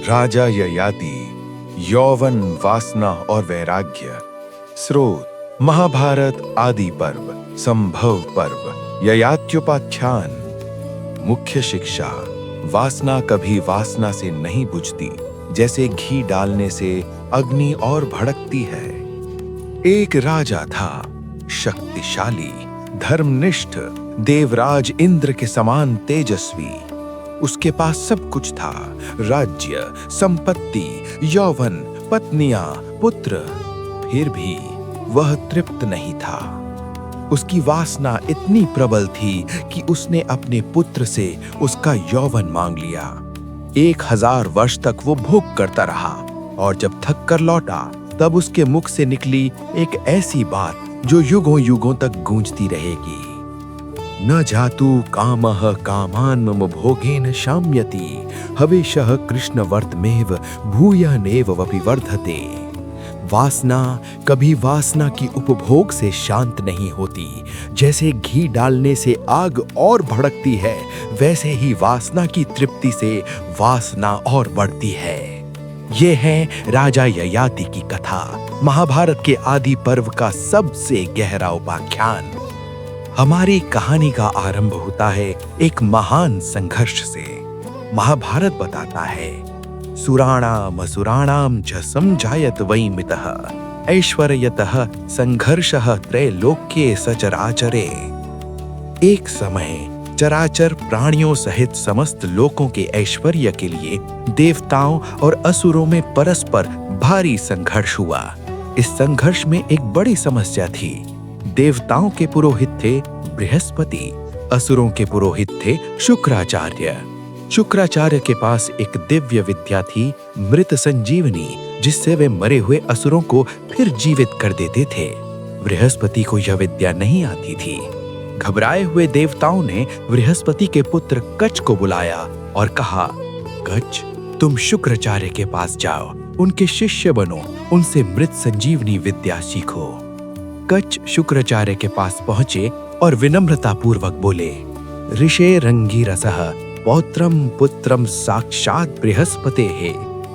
राजा ययाति, यौवन, वासना और वैराग्य। स्रोत महाभारत आदि पर्व, संभव पर्व, ययात्योपाख्यान। मुख्य शिक्षा, वासना कभी वासना से नहीं बुझती, जैसे घी डालने से अग्नि और भड़कती है। एक राजा था, शक्तिशाली, धर्मनिष्ठ, देवराज इंद्र के समान तेजस्वी। उसके पास सब कुछ था, राज्य, संपत्ति, यौवन, पत्नियां, पुत्र। फिर भी वह तृप्त नहीं था। उसकी वासना इतनी प्रबल थी कि उसने अपने पुत्र से उसका यौवन मांग लिया। 1000 वर्ष तक वो भोग करता रहा और जब थक कर लौटा तब उसके मुख से निकली एक ऐसी बात जो युगों युगों तक गूंजती रहेगी। न जातु कामः कामान् मम भोगेन शाम्यति, हविषः कृष्णवर्तमेव भूयानेव विवर्धते। वासना कभी वासना की उपभोग से शांत नहीं होती। जैसे घी डालने से आग और भड़कती है, वैसे ही वासना की तृप्ति से वासना और बढ़ती है। ये है राजा ययाति की कथा, महाभारत के आदि पर्व का सबसे गहरा उपाख्यान। हमारी कहानी का आरंभ होता है एक महान संघर्ष से। महाभारत बताता है, सुराणाम असुराणाम च समजायत वै मितः, ऐश्वर्यतः संघर्षः त्रैलोक्ये सचराचरे। एक समय चराचर प्राणियों सहित समस्त लोकों के ऐश्वर्य के लिए देवताओं और असुरों में परस्पर भारी संघर्ष हुआ। इस संघर्ष में एक बड़ी समस्या थी। देवताओं के पुरोहित थे बृहस्पति, असुरों के पुरोहित थे शुक्राचार्य। शुक्राचार्य के पास एक दिव्य विद्या थी, मृत संजीवनी, जिससे वे मरे हुए असुरों को फिर जीवित कर देते थे। बृहस्पति को यह विद्या नहीं आती थी। घबराए हुए देवताओं ने बृहस्पति के पुत्र कच को बुलाया और कहा, कच, तुम शुक्राचार्य के पास जाओ, उनके शिष्य बनो, उनसे मृत संजीवनी विद्या सीखो। कच शुक्राचार्य के पास पहुंचे और विनम्रता पूर्वक बोले, ऋषे रंगीरसः पौत्रम पुत्रम साक्षात् बृहस्पतेः,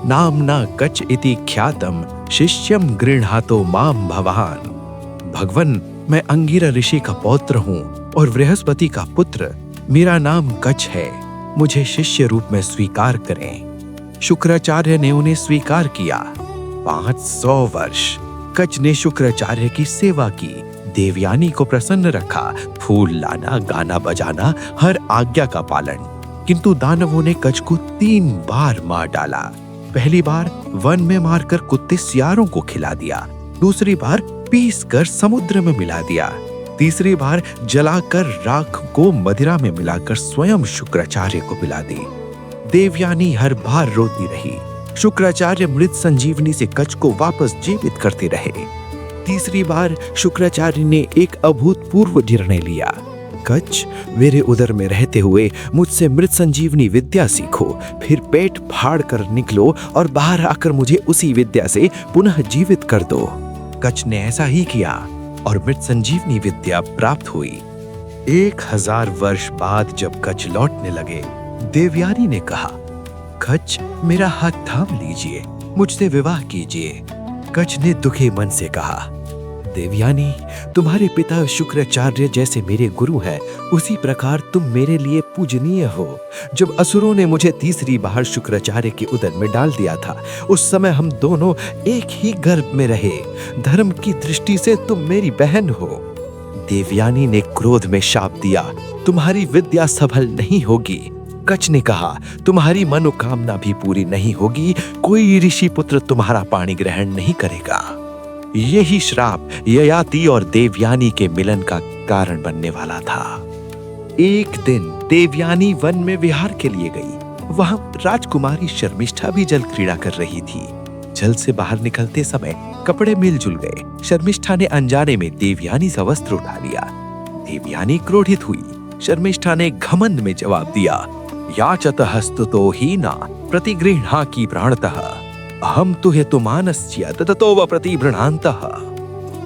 नामना कच इति ख्यातम शिष्यम गृह्णातो माम भवान। भगवन, मैं अंगिरा ऋषि का पौत्र हूँ और बृहस्पति का पुत्र। मेरा नाम कच है, मुझे शिष्य रूप में स्वीकार करें। शुक्राचार्य ने उन्हें स्वीकार किया। 500 वर्ष कच ने शुक्राचार्य की सेवा की, देवयानी को प्रसन्न रखा, फूल लाना, गाना बजाना, हर आज्ञा का पालन। किंतु दानवों ने कच को 3 बार मार डाला। पहली बार वन में मारकर कुत्ते सियारों को खिला दिया, दूसरी बार पीस कर समुद्र में मिला दिया, तीसरी बार जलाकर राख को मदिरा में मिलाकर स्वयं शुक्राचार्य को पिला दी। देवयानी हर बार रोती रही। शुक्राचार्य मृत संजीवनी से कच को वापस जीवित करते रहे। तीसरी बार शुक्राचार्य ने एक अभूतपूर्व निर्णय लिया, कच, मेरे उदर में रहते हुए मुझसे मृत संजीवनी विद्या सीखो, फिर पेट फाड़ कर निकलो और बाहर आकर मुझे उसी विद्या से पुनः जीवित कर दो। कच ने ऐसा ही किया और मृत संजीवनी विद्या प्राप्त हुई। 1000 वर्ष बाद जब कच लौटने लगे, देवयानी ने कहा, कच, मेरा हाथ थाम लीजिए, मुझसे विवाह कीजिए। कच ने दुखे मन से कहा, देवयानी, तुम्हारे पिता शुक्राचार्य जैसे मेरे गुरु हैं, उसी प्रकार तुम मेरे लिए पूजनीय हो। जब असुरों ने मुझे तीसरी बार शुक्राचार्य के उदर में डाल दिया था, उस समय हम दोनों एक ही गर्भ में रहे। धर्म की दृष्टि से तुम मेरी बहन हो। देवयानी ने क्रोध में शाप दिया, तुम्हारी विद्या सफल नहीं होगी। कच ने कहा, तुम्हारी मनोकामना भी पूरी नहीं होगी, कोई ऋषि पुत्र तुम्हारा पाणी ग्रहण नहीं करेगा। यही श्राप ययाति और देवयानी के मिलन का कारण बनने वाला था। एक दिन देवयानी वन में विहार के लिए गई। वहां राजकुमारी शर्मिष्ठा भी जल क्रीड़ा कर रही थी। जल से बाहर निकलते समय कपड़े मिलजुल गए। शर्मिष्ठा ने अनजाने में देवयानी का वस्त्र उठा लिया। देवयानी क्रोधित हुई। शर्मिष्ठा ने घमंड में जवाब दिया, याचतः स्तुतो हीना प्रतिगृह्णाति प्राणतः, अहम तुहे तुमानस्य ततो प्रतिगृह्णान्तः।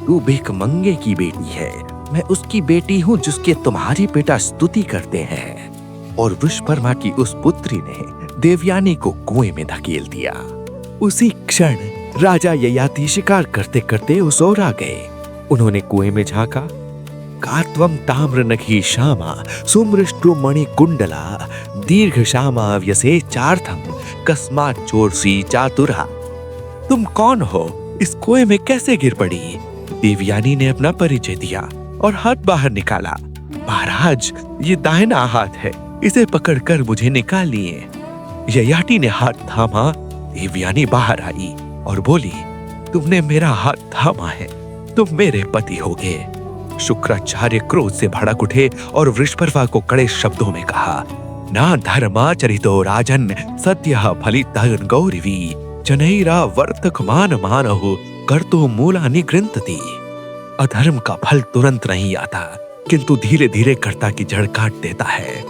तू भिखमंगे की बेटी है, मैं उसकी बेटी हूँ जिसके तुम्हारे पिता स्तुति करते हैं। और वृषपर्मा की उस पुत्री ने देवयानी को कुएं में धकेल दिया। उसी क्षण राजा ययाति शिकार करते करते उस ओर आ गए। उन्होंने कुएं में झांका। कार्त्वम ताम्र नखी श्यामा सुमृष्टु मणि कुंडला दीर्घ श्यामा व्यसे चार्थम कस्मात चोरसी चातुरा। तुम कौन हो? इस कुएं में कैसे गिर पड़ी? देवयानी ने अपना परिचय दिया और हाथ बाहर निकाला। महाराज, ये दाहिना हाथ है, इसे पकड़कर मुझे निकालिए। ययाति ने हाथ थामा। देवयानी बाहर आई और बोली, तुमने मेरा हाथ थामा है, तुम मेरे पति होगे। शुक्राचार्य क्रोध से भड़क उठे और वृषपर्वा को कड़े शब्दों में कहा, ना धर्माचरितो राजन सत्यः फलितः गौरवी जनैरा वर्तकमान मानहु कर्तो मूलानि गृह्णन्ति। अधर्म का फल तुरंत नहीं आता, किंतु धीरे धीरे कर्ता की जड़ काट देता है।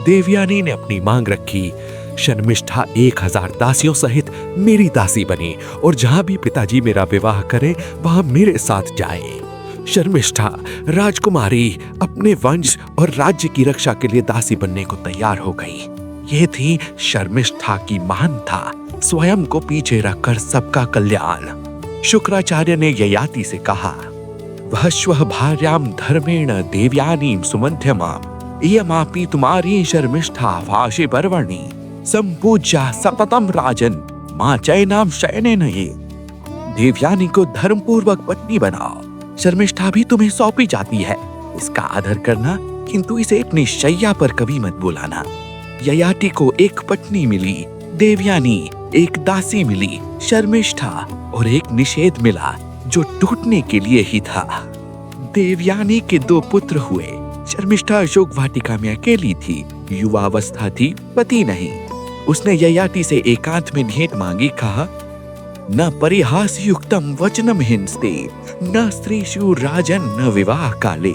देवयानी ने अपनी मांग रखी। शर्मिष्ठा 1000 दासियों सहित मेरी दासी बनी और जहां भी पिताजी मेरा विवाह करे वहां मेरे साथ जाए। शर्मिष्ठा राजकुमारी अपने वंश और राज्य की रक्षा के लिए दासी बनने को तैयार हो गई। ये थी शर्मिष्ठा की महानता, स्वयं को पीछे रखकर सबका कल्याण। शुक्राचार्य ने ययाति से कहा, वह श्वः भार्याम धर्मेण देवयानीं सुमध्यमाम इयमापि तुम्हारी शर्मिष्ठा भाषे पर्वणि संपूज्या सततम राजन मां चैनाम शयनेन ये। देवयानी को धर्मपूर्वक पत्नी बनाओ। शर्मिष्ठा भी तुम्हें सौंपी जाती है, इसका आदर करना, किंतु इसे अपनी शैया पर कभी मत बुलाना। ययाति को एक पत्नी मिली, देवयानी, एक दासी मिली, शर्मिष्ठा और एक निषेध मिला जो टूटने के लिए ही था। देवयानी के 2 पुत्र हुए। शर्मिष्ठा अशोक वाटिका में अकेली थी, युवावस्था थी, पति नहीं। उसने ययाति से एकांत में भेंट मांगी। कहा, न परिहास युक्तम वचनम हिंसते न स्त्रीषु राजन न विवाह काले।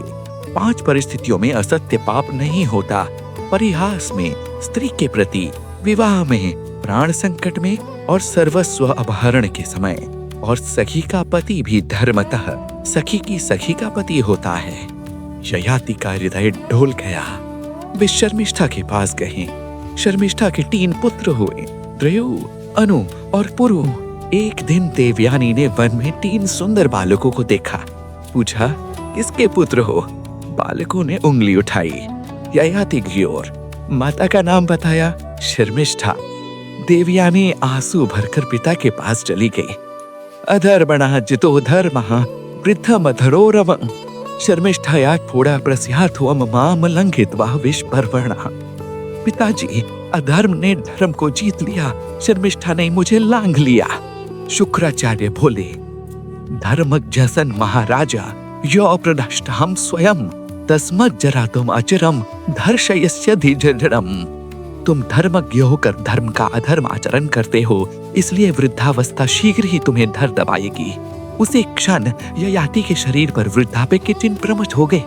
5 परिस्थितियों में असत्य पाप नहीं होता, परिहास में, स्त्री के प्रति, विवाह में, प्राण संकट में और सर्वस्व अपहरण के समय। और सखी का पति भी धर्मतः सखी की सखी का पति होता है। ययाति का हृदय डोल गया। वे शर्मिष्ठा के पास गए। शर्मिष्ठा के 3 पुत्र हुए, त्रयु, अनु और पुरु। एक दिन देवयानी ने वन में 3 सुंदर बालकों को देखा। पूछा, किसके पुत्र हो? बालकों ने उंगली उठाई। ययाति की ओर। माता का नाम बताया, शर्मिष्ठा। देवयानी आंसू भरकर पिता के पास चली गई। अधर्मणः जितो धर्मः वृद्धम अधरोरवं शर्मिष्ठाया थोड़ा प्रस्यार्थवम माम लंघित्वा विषपर्वणः। पिताजी, अधर्म ने धर्म को जीत लिया, शर्मिष्ठा ने मुझे लांघ लिया। शुक्राचार्य बोले, धर्मज्ञ सन महाराजा यो प्रदष्ट हम स्वयं तस्मत् जरातुम अचरम धर्षयस्य धीजरम। तुम धर्मज्ञ होकर धर्म का अधर्म आचरण करते हो, इसलिए वृद्धावस्था शीघ्र ही तुम्हें धर दबाएगी। उसी क्षण ययाति के शरीर पर वृद्धाप्य के चिन्ह प्रकट हो गए।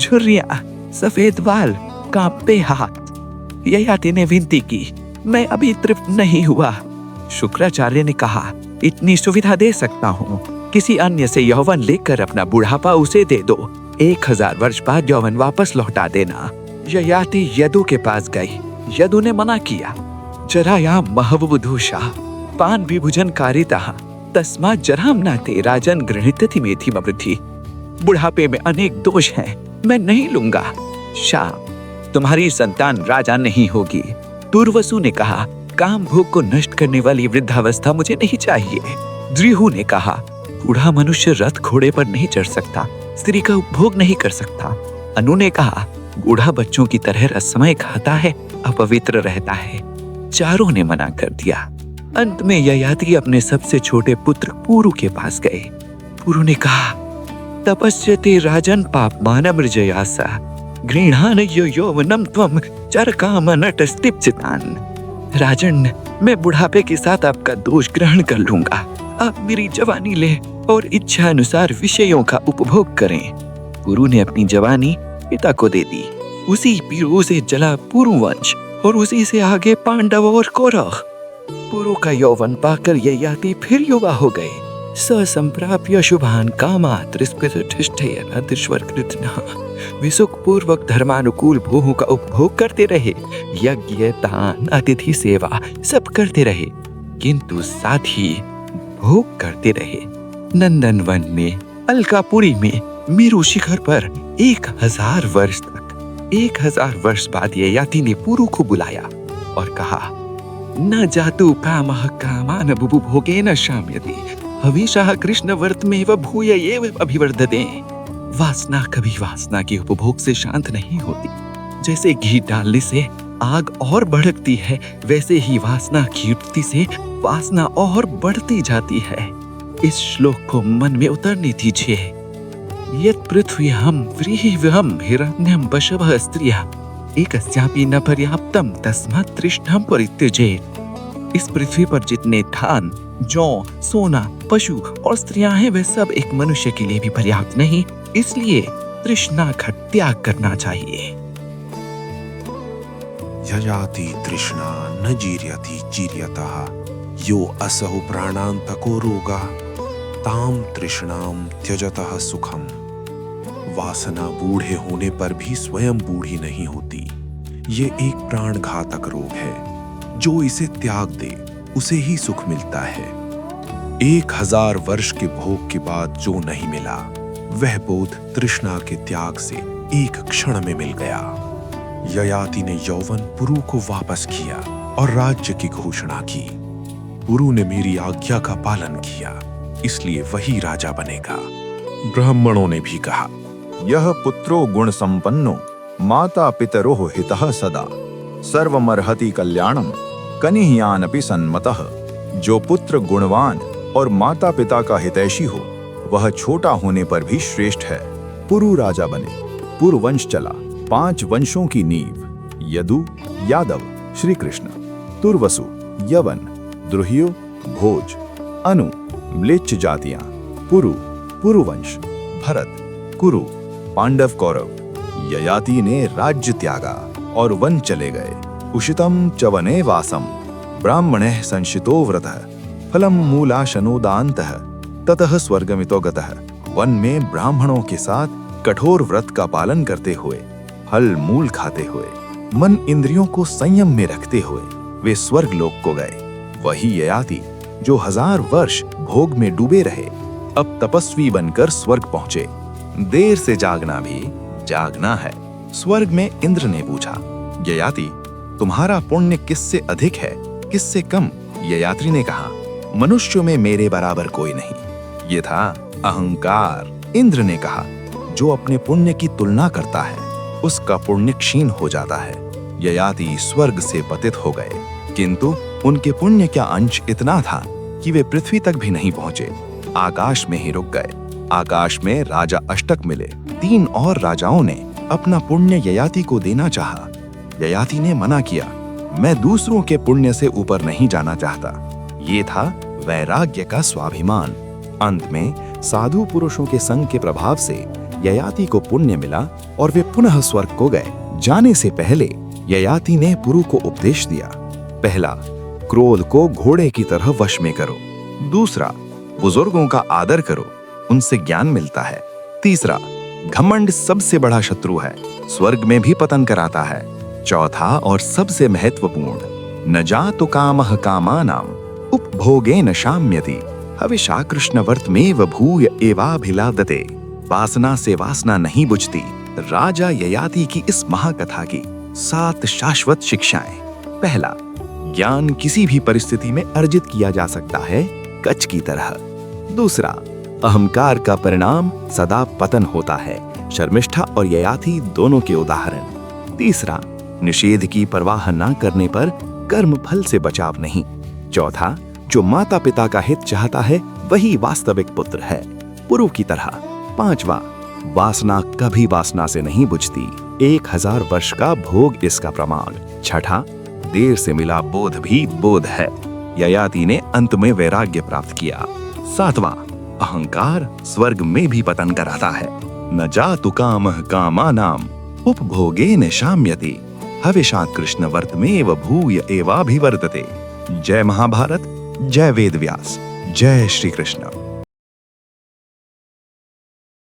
झुर्रियां, सफेद बाल, कांपते हाथ। ययाति ने विनती की, मैं अभी तृप्त नहीं हुआ। शुक्राचार्य ने कहा, इतनी सुविधा दे सकता हूँ, किसी अन्य से यौवन लेकर अपना बुढ़ापा उसे दे दो। 1000 वर्ष बाद यौवन वापस लौटा देना। ययाति यदु के पास गई। यदु ने मना किया। जराया महवुधूषा पान विभुजन कारिता तस्मात् जराम नाते राजन गृहीतति मेथी मवृद्धि। बुढ़ापे में अनेक दोष हैं, मैं नहीं लूंगा। शाप, तुम्हारी संतान राजा नहीं होगी। दुर्वसु ने कहा, काम भोग को नष्ट करने वाली वृद्धावस्था मुझे नहीं चाहिए। द्रिहु ने कहा, बूढ़ा मनुष्य रथ घोड़े पर नहीं चढ़ सकता, स्त्री का उपभोग नहीं कर सकता। अनु ने कहा, बूढ़ा बच्चों की तरह रसमय खाता है, अपवित्र रहता है। चारों ने मना कर दिया। अंत में ययाति अपने सबसे छोटे पुत्र पुरु के पास गए। पुरु ने कहा, तपस्यते राजन पापमानमृजयासा गृह्णान यौवनम त्वं चरकामनटस्तिप्सितान्। राजन, मैं बुढ़ापे के साथ आपका दोष ग्रहण कर लूंगा। आप मेरी जवानी ले और इच्छा अनुसार विषयों का उपभोग करें। पुरु ने अपनी जवानी पिता को दे दी। उसी पुरु से जला पुरुवंश और उसी से आगे पांडव और कौरव। पुरु का यौवन पाकर ययाति फिर युवा हो गए। संप्राप्य शुभान कामात् त्रिस्पृतिष्ठेन तिष्वर्कृतनः। वे सुखपूर्वक धर्मानुकूल भोगों का उपभोग करते रहे, यज्ञ दान अतिथि सेवा सब करते रहे, किंतु साथ ही भोग करते रहे। नंदनवन में, अलकापुरी में, मेरु शिखर पर 1000 वर्ष तक, 1000 वर्ष बाद ययाति ने पुरु को बुलाया और कहा, न जातु कामः कामान बुभुभोगेन शाम्यति, हविषः कृष्ण वर्तमेव भूय एव अभिवर्धते। वासना कभी वासना के उपभोग से शांत नहीं होती। जैसे घी डालने से आग और भड़कती है, वैसे ही वासना की युक्ति से वासना और बढ़ती जाती है। इस श्लोक को मन में उतरने दीजिए। यत् पृथ्व्यां व्रीहिव्यं हिरण्यं पशवः स्त्रियः एकस्यापि न पर्याप्तं तस्मात् तृष्णां परित्यजेत्। इस पृथ्वी पर जितने धान, जौ, सोना, पशु और स्त्रियां हैं, वे सब एक मनुष्य के लिए भी पर्याप्त नहीं, इसलिए तृष्णा का त्याग करना चाहिए। यजाति तृष्णा न जीर्यति जीर्यतः, यो असहु प्राणान्तको रोगा ताम तृष्णाम त्यजतः सुखम। वासना बूढ़े होने पर भी स्वयं बूढ़ी नहीं होती। ये एक प्राणघातक रोग है। जो इसे त्याग दे उसे ही सुख मिलता है। 1000 वर्ष के भोग के बाद जो नहीं मिला, वह बोध तृष्णा के त्याग से एक क्षण में मिल गया। ययाति ने यौवन पुरु को वापस किया और राज्य की घोषणा की। पुरु ने मेरी आज्ञा का पालन किया, इसलिए वही राजा बनेगा। ब्राह्मणों ने भी कहा, यह पुत्रो गुण संपन्नो माता पितरोः हितः सदा सर्वमर्हति कल्याणम कनिह्यानपि सन्मतः। जो पुत्र गुणवान और माता पिता का हितैषी हो, वह छोटा होने पर भी श्रेष्ठ है। पुरु राजा बने। पुरुवंश चला। 5 वंशों की नींव, यदु, यादव, श्री कृष्ण, तुर्वसु, यवन, द्रुह्यो, भोज, अनु, म्लेच्छ जातियां, पुरु, पुरुवंश, भरत, कुरु, पांडव, कौरव। ययाति ने राज्य त्यागा और वन चले गए। उषितम च वने वासम ब्राह्मणः संशितो व्रतः फलम मूलाशनोदान्तः ततः स्वर्गमितो गतः। वन में ब्राह्मणों के साथ कठोर व्रत का पालन करते हुए, फल मूल खाते हुए, मन इंद्रियों को संयम में रखते हुए वे स्वर्ग लोक को गए। वही ययाति जो 1000 वर्ष भोग में डूबे रहे, अब तपस्वी बनकर स्वर्ग पहुंचे। देर से जागना भी जागना है। स्वर्ग में इंद्र ने पूछा, ययाति तुम्हारा पुण्य किससे अधिक है, किससे कम? ययाति ने कहा, मनुष्यों में मेरे बराबर कोई नहीं। ये था अहंकार। इंद्र ने कहा, जो अपने पुण्य की तुलना करता है उसका पुण्य क्षीण हो जाता है। ययाति स्वर्ग से पतित हो गए, किंतु उनके पुण्य का अंश इतना था कि वे पृथ्वी तक भी नहीं पहुंचे, आकाश में ही रुक गए। आकाश में राजा अष्टक मिले। 3 और राजाओं ने अपना पुण्य ययाति को देना चाहा। ययाति ने मना किया, मैं दूसरों के पुण्य से ऊपर नहीं जाना चाहता। ये था वैराग्य का स्वाभिमान। अंत में साधु पुरुषों के संग के प्रभाव से ययाति को पुण्य मिला और वे पुनः स्वर्ग को गए। जाने से पहले ययाति ने पुरु को उपदेश दिया। पहला, क्रोध को घोड़े की तरह वश में करो। दूसरा, बुजुर्गों का आदर करो, उनसे ज्ञान मिलता है। तीसरा, घमंड सबसे बड़ा शत्रु है, स्वर्ग में भी पतन कराता है। चौथा और सबसे महत्वपूर्ण, न जातु कामः कामानाम उपभोगेन शाम्यति हविषा कृष्णवर्तमेव भूय एवाभिलादते। वासना से वासना नहीं बुझती। राजा ययाति की इस महाकथा की 7 शाश्वत शिक्षाएं। पहला, ज्ञान किसी भी परिस्थिति में अर्जित किया जा सकता है, कच्छ की तरह। दूसरा, अहंकार का परिणाम सदा पतन होता है, शर्मिष्ठा और ययाति दोनों के उदाहरण। तीसरा, निषेध की परवाह न करने पर कर्म फल से बचाव नहीं। चौथा, जो माता पिता का हित चाहता है वही वास्तविक पुत्र है, पुरु की तरह। पांचवा, वासना कभी वासना से नहीं बुझती, 1000 वर्ष का भोग इसका प्रमाण। छठा, देर से मिला बोध भी बोध है, ययाति ने अंत में वैराग्य प्राप्त किया। सातवां, अहंकार स्वर्ग में भी पतन कराता है। न जातु कामः कामानाम उपभोगेन शाम्यति हविषा कृष्णवर्तमेव भूय एवाभिवर्धते। जय महाभारत, जय वेद व्यास, जय श्री कृष्ण।